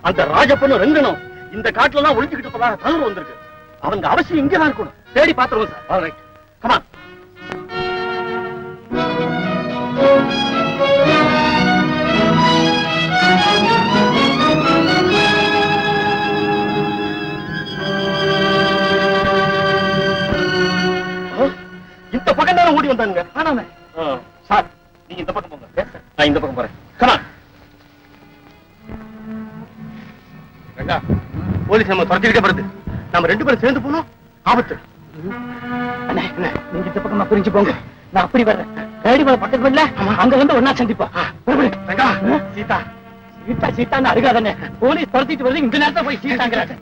அந்த ராஜப்பனும் ரெங்கனும் இந்த காட்டுல எல்லாம் ஒளிஞ்சுக்கிட்டு போதாக தகவல் வந்திருக்கு. அவங்க அவசியம் இங்கதான் இருக்கணும். தேடி பாத்துருவோம் சார். Alright, come on. இந்த பக்கம் தானே ஓடி வந்தாங்க. ஆனாமே சார், நீங்க இந்த பக்கம் போங்க, நான் இந்த பக்கம் போறேன். கமான். ரங்கா, போலீஸ் நம்ம துரத்திக்கிட்டே வருது. நம்ம 2 பேரும் சேர்ந்து போனோம், ஆபத்து. நீங்க இந்த பக்கமா பிரிஞ்சு போங்க, நான் அப்படி வர்றேன். ரேடி மேல பக்கத்துல இல்ல, அங்க வந்து ஒன்னா சந்திப்போம். ரங்கா, சீதா சீதா சீதான்னு அருகாதானே, போலீஸ் துரத்திட்டு வருது. இந்த நேரத்தை போய் சீதாங்கிறாங்க.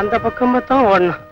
அந்த பக்கம் தான் ஓடணும்.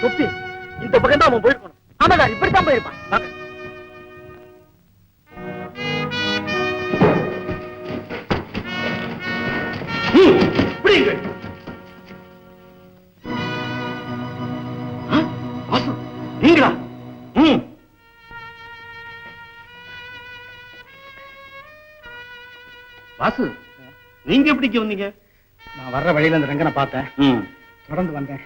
தொப்பி இந்த பக்கம் தான் அவன் போயிருக்கணும். ஆமா சார், இப்படித்தான் போயிருப்பான். வாங்க. பிடிங்கள். வாசு, நீங்களா? வாசு, நீங்க எப்படிக்கு வந்தீங்க? நான் வர்ற வழியில இந்த ரங்கனை பார்த்தேன், தொடர்ந்து வந்தேன்.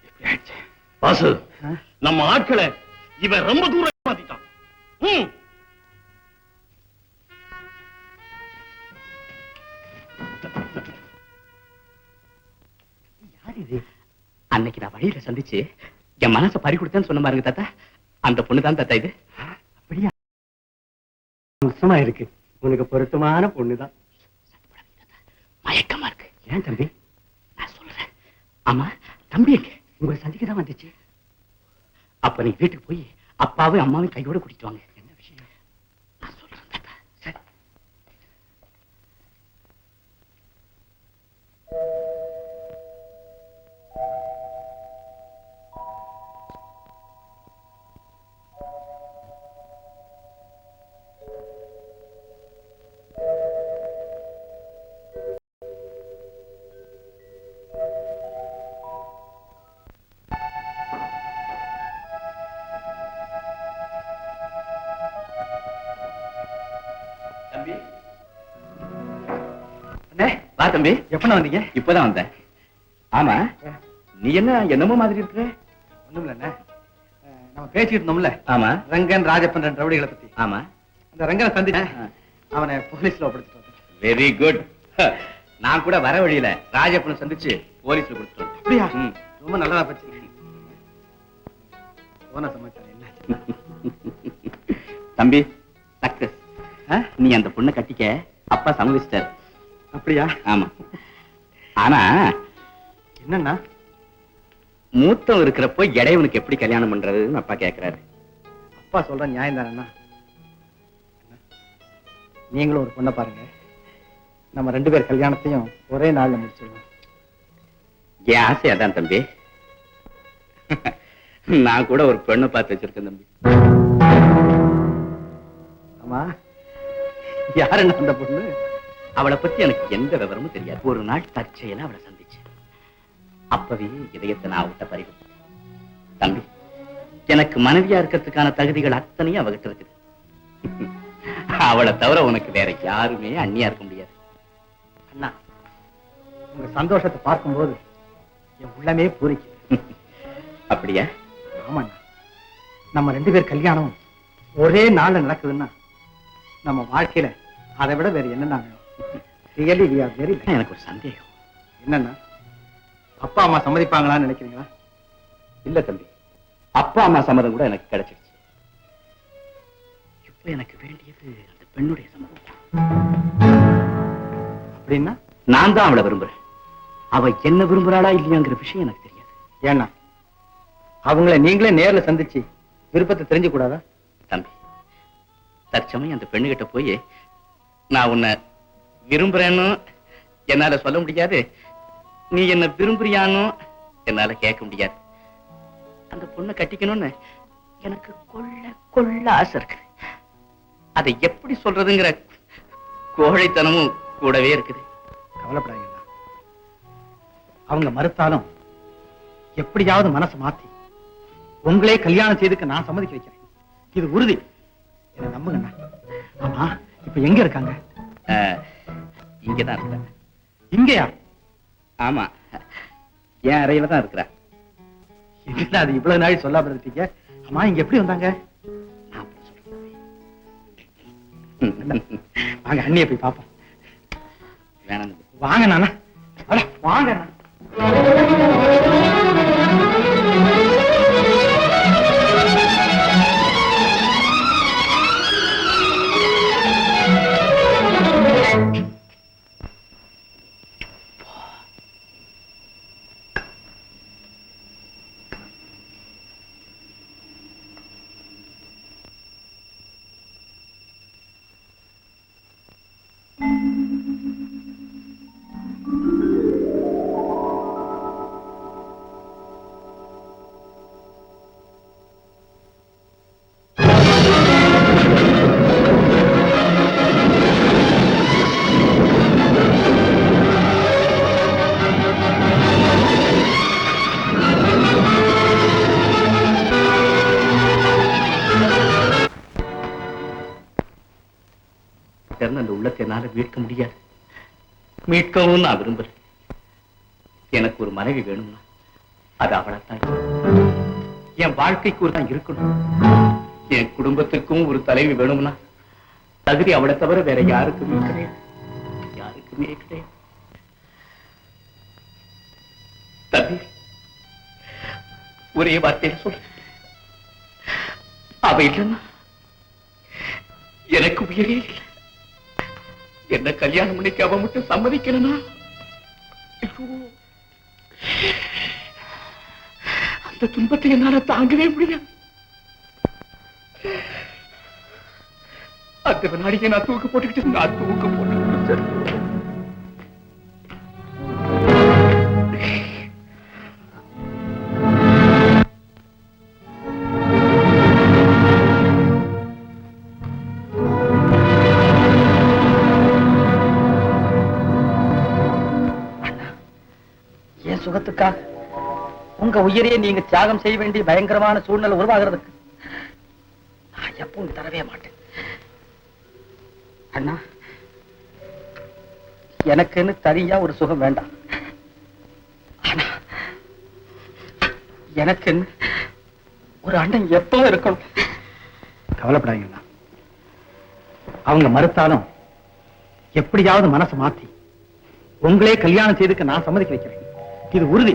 எப்படி ஆயிடுச்சு வாசு? நம்ம ஆட்களை இவன் ரொம்ப தூரம் மாத்திட்டான். யார் இது? அன்னைக்கு நான் வழியில சந்திச்சு என் மனசை பறி கொடுத்தேன்னு சொன்ன பாருங்க தாத்தா, அந்த பொண்ணுதான் தாத்தா இது. அப்படியா? சும்மா இருக்கு, உனக்கு பொருத்தமான பொண்ணுதான். மயக்கமா இருக்கு. ஏன் தம்பி? நான் சொல்றேன். ஆமா, தம்பி எங்க? உங்களை சந்திக்க தான் வந்துச்சு. அப்ப நீ வீட்டுக்கு போய் அப்பாவும் அம்மாவும் கையோட கூட்டிட்டு வாங்க. என்ன விஷயம்? நான் சொல்றேன் தாத்தா. சரி. வா தம்பி. எப்ப வந்தீங்க? இப்பதான் வந்தேன். ஆமா, நீ என்ன என்னமோ மாதிரி இருக்கிற? ஒண்ணும் இல்ல, நம்ம பேசிட்டு இருந்தோம்ல. ஆமா, ரங்கன் ராஜப்பன் ரெண்டு ரவுடிகளை பத்தி. ஆமா, அந்த ரங்கனை சந்திச்சேன், அவனை போலீஸ்ல ஒப்படைச்சிட்டு வந்தேன். Very good. நான் கூட வர வழியில ராஜப்பனை சந்திச்சு போலீஸ்ல கொடுத்துட்டு வந்தேன். அப்படியா? ரொம்ப நல்லதா போச்சு. போன சமாச்சாரம் என்ன தம்பி? சக்சஸ். நீ அந்த பொண்ணை கட்டிக்க அப்பா சம்மதிச்சிட்டாரு. அப்படியா? ஆமா. ஆனா என்னன்னா, மூத்தம் இருக்கிறப்போ இடையவனுக்கு எப்படி கல்யாணம் பண்றதுன்னு அப்பா கேட்கிறாரு. அப்பா சொல்ற நியாயம் தானே. நீங்களும் ஒரு பொண்ணை பாருங்க, நம்ம ரெண்டு பேர் கல்யாணத்தையும் ஒரே நாள்ல முடிச்சிடலாம். என் ஆசை அதான் தம்பி. நான் கூட ஒரு பெண்ணை பார்த்து வச்சிருக்கேன் தம்பி. ஆமா, யாருன்னு அந்த பொண்ணு? அவளை பத்தி எனக்கு எந்த விவரமும் தெரியாது. ஒரு நாள் தற்செயலா அவளை சந்திச்சு அப்பவே இதயத்தை நான் விட்ட பறிவு. தம்பி, எனக்கு மனைவியா இருக்கிறதுக்கான தகுதிகள் அத்தனையும் அவகிட்ட இருக்குது. அவளை தவிர உனக்கு வேற யாருமே அண்ணியா இருக்க முடியாது. அண்ணா, உங்க சந்தோஷத்தை பார்க்கும்போது என் உள்ளமே பூரிக்கு. அப்படியா? ஆமா, நம்ம ரெண்டு பேர் கல்யாணம் ஒரே நாள்ல நடக்குதுன்னா நம்ம வாழ்க்கையில அதை விட வேற என்ன? எனக்கு ஒரு சந்தேகம். என்னன்னா, அப்பா அம்மா சம்மதிப்பாங்களான்னு நினைக்கிறீங்களா? இல்ல தம்பி, அப்பா அம்மா சம்மதம் கூட எனக்கு கிடைச்சிருச்சு. இப்ப எனக்கு வேண்டியது அந்த பெண்ணுடைய சம்மதம். அப்படின்னா நான் தான் அவளை விரும்புறேன். அவ என்ன விரும்புறாளா இல்லையாங்கிற விஷயம் எனக்கு தெரியாது. ஏன்னா அவங்கள நீங்களே நேர்ல சந்திச்சு விருப்பத்தை தெரிஞ்சு கூடாதா? தம்பி, தற்சமயம் அந்த பெண்ணுகிட்ட போய் நான் உன்னை விரும்புறேன்னு என்னால சொல்ல முடியாது, நீ என்ன விரும்புறியான்னு என்னால கேட்க முடியாது. அந்த பொண்ணை கட்டிக்கணும்னு எனக்கு கொள்ள கொள்ள ஆசை இருக்கு. அதை எப்படி சொல்றதுங்கிற கோழைத்தனமும் கூடவே இருக்குது. கவலைப்படாதீங்களா, அவங்க மறுத்தாலும் எப்படியாவது மனசை மாத்தி உங்களே கல்யாணம் செய்துக்க நான் சம்மதிக்க வைக்கிறேன். இது உறுதி, என்ன நம்புங்க. ஆமா, இப்ப எங்க இருக்காங்க? இங்கதான் இருக்கிற. இங்கயா? ஆமா, என் அறையில தான் இருக்கிற. அது இவ்வளவு நாள் சொல்லாம இருந்தீங்க. ஆமா, இங்க எப்படி வந்தாங்க? வாங்க அண்ணிய போய் பாப்போம். வேணாம், வாங்க நானா. வாங்க. என்னால மீட்க முடியாது. மீட்கவும் நான் விரும்புறேன். எனக்கு ஒரு மனைவி வேணும்னா அது அவளைத்தான். என் வாழ்க்கைக்கு ஒரு தான் இருக்கணும். என் குடும்பத்திற்கும் ஒரு தலைவி வேணும்னா தகுதி அவளை தவிர வேற யாருக்குமே கிடையாது. யாருக்குமே கிடையாது. தம்பி, ஒரே வார்த்தையை சொல்ற, அவ இல்லைன்னா எனக்கு உயிரே இல்லை. என்ன கல்யாணம் பண்ணிக்க அவ மட்டும் சம்மதிக்கலனா அந்த துன்பத்தை என்னால தாங்கவே முடியாது. அந்த வினாடியை நான் தூக்கு போட்டுக்கிட்டு நான் தூக்கு போட்டு சுகத்துக்காக உங்க உயிரையே நீங்க தியாகம் செய்ய வேண்டிய பயங்கரமான சூழ்நிலை உருவாகிறதுக்கு நான் எப்பவும் தரவே மாட்டேன். அண்ணா, எனக்குன்னு தனியா ஒரு சுகம் வேண்டாம். ஆனா எனக்குன்னு ஒரு அண்ணன் எப்பவும் இருக்கணும். கவலைப்படாதீங்களா. அவங்க மறுத்தாலும் எப்படியாவது மனசை மாத்தி உங்களே கல்யாணம் செய்துக்க நான் சம்மதிக்க வைக்கிறேன். இது உறுதி.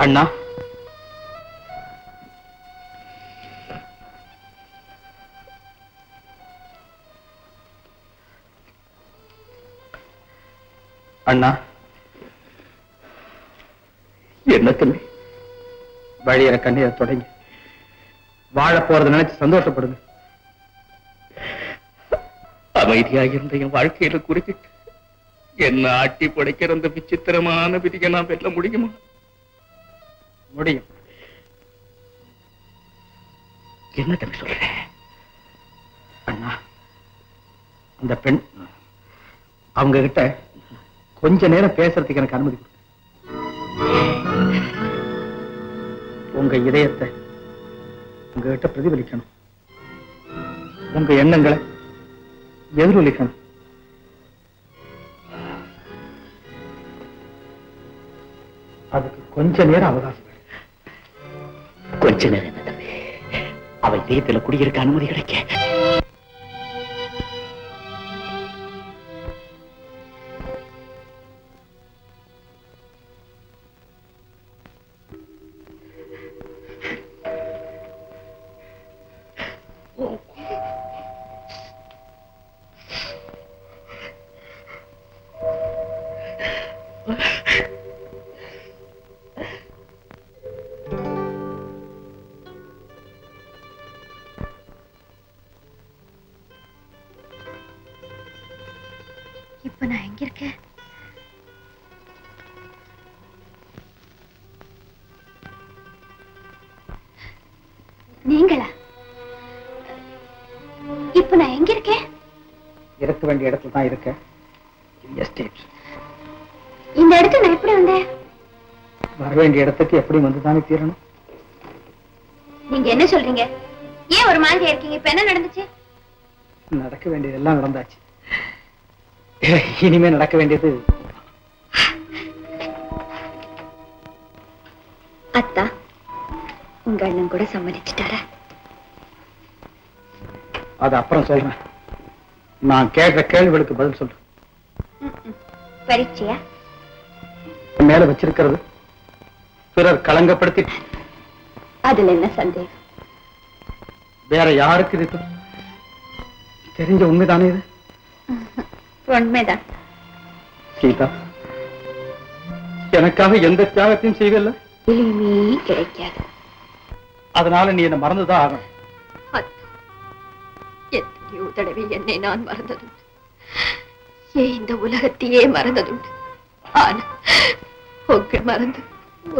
அண்ணா, அண்ணா, என்ன தம்பி, வழியிற கண்ணீரை தொடங்கி வாழ போறதை நினைச்சு சந்தோஷப்படுங்க. அமைதியாக இருந்த என் வாழ்க்கையில குறிப்பிட்டு என்ன ஆட்டி படைக்கிற அந்த விசித்திரமான விதியை நான் வெல்ல முடியுமா? முடியும். என்ன தம்பி சொல்ற? அண்ணா, அந்த பெண் அவங்க கிட்ட கொஞ்ச நேரம் பேசுறதுக்கு எனக்கு அனுமதி கொடுங்க. உங்க இதயத்தை உங்ககிட்ட பிரதிபலிக்கணும். உங்க எண்ணங்களை எதிரொலிக்கணும். அதுக்கு கொஞ்ச நேரம் அவகாசம். கொஞ்ச நேரம் என்ன தம்பி? அவ இதயத்துல குடியிருக்க அனுமதி கிடைக்க இப்ப நான் எங்க இருக்கேன்? நீங்களா? இப்ப நான் எங்க இருக்கேன்? இருக்க வேண்டிய இடத்துல தான் இருக்கேன். இந்த இடத்துல நான் எப்படி வந்தேன்? வர வேண்டிய இடத்துக்கு எப்படி வந்துதானே தீரணும். நீங்க என்ன சொல்றீங்க? ஏன் ஒரு மாதிரி இருக்கீங்க? இப்ப என்ன நடந்துச்சு? நடக்க வேண்டியதெல்லாம் நடந்தாச்சு. இனிமே நடக்க வேண்டியது அத்தா, உங்க அண்ணன் கூட சம்மதிச்சுட்டாரா? அது அப்புறம் சொல்றேன். நான் கேட்கிற கேள்விகளுக்கு பதில் சொல்றேன். பரீட்சையா? மேல வச்சிருக்கிறது பிறர் களங்கப்படுத்தி அதுல என்ன சந்தேகம்? வேற யாருக்கு இது தெரிஞ்ச உண்மைதானே இது? உண்மைதான். சீதா, எனக்காக எந்த தியாகத்தையும் செய்யல. எளிமே கிடைக்காது. அதனால நீ என்ன மறந்துதான் ஆகணும். எத்தனையோ தடவை என்னை நான் மறந்தது. ஏன் இந்த உலகத்தையே மறந்ததுண்டு. ஆனா உங்கள் மறந்து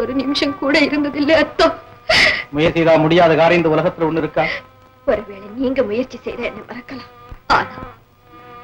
ஒரு நிமிஷம் கூட இருந்ததில்லை அத்தா. முயற்சி செய்தா முடியாத காரியம் இந்த உலகத்துல ஒண்ணு இருக்கா? ஒருவேளை நீங்க முயற்சி செய்த என்ன மறக்கலாம். ஆனா